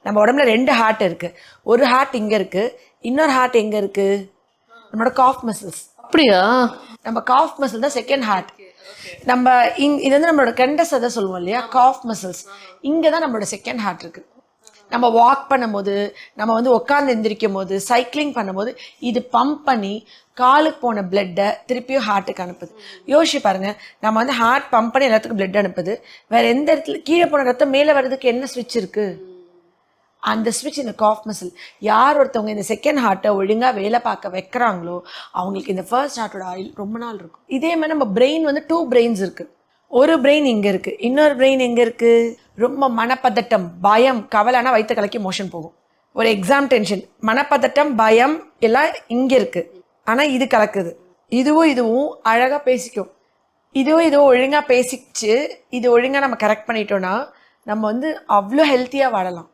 நம்ம உடம்புல 2 ஹார்ட் இருக்குது. ஒரு ஹார்ட் இங்கே இருக்குது, இன்னொரு ஹார்ட் எங்கே இருக்குது? நம்மளோட காஃப் மசில்ஸ். அப்படியா? நம்ம காஃப் மசில் தான் செகண்ட் ஹார்ட். நம்ம இது வந்து நம்மளோட கண்டசதை சொல்லுவோம் இல்லையா, காஃப் மசில்ஸ். இங்கே தான் நம்மளோட செகண்ட் ஹார்ட் இருக்குது. நம்ம வாக் பண்ணும்போது, நம்ம வந்து உட்காந்து எந்திரிக்கும் போது, சைக்கிளிங் பண்ணும்போது இது பம்ப் பண்ணி காலுக்கு போன பிளட்டை திருப்பியும் ஹார்ட்டுக்கு அனுப்புது. யோசிச்சு பாருங்க, நம்ம வந்து ஹார்ட் பம்ப் பண்ணி எல்லாத்துக்கும் பிளட் அனுப்புது. வேற எந்த இடத்துல கீழே போன ரத்தம் மேலே வர்றதுக்கு என்ன ஸ்விட்ச் இருக்கு? அந்த ஸ்விட்ச் இந்த காஃப் மசில். யார் ஒருத்தவங்க இந்த செகண்ட் ஹார்ட்டை ஒழுங்காக வேலை பார்க்க வைக்கிறாங்களோ அவங்களுக்கு இந்த ஃபர்ஸ்ட் ஹார்ட்டோட ஆயில் ரொம்ப நாள் இருக்கும். இதே மாதிரி நம்ம பிரெயின் வந்து 2 பிரெயின்ஸ் இருக்குது. ஒரு பிரெயின் இங்கே இருக்குது, இன்னொரு பிரெயின் எங்கே இருக்குது? ரொம்ப மனப்பதட்டம், பயம், கவலைனா வயிற்று கலக்கி மோஷன் போகும். ஒரு எக்ஸாம் டென்ஷன், மனப்பதட்டம், பயம் எல்லாம் இங்கே இருக்குது. ஆனால் இது கலக்குது. இதுவும் அழகாக பேசிக்கும். இதுவும் ஒழுங்காக பேசிச்சு, இது ஒழுங்காக நம்ம கரெக்ட் பண்ணிட்டோன்னா நம்ம வந்து அவ்வளோ ஹெல்த்தியாக வாழலாம்.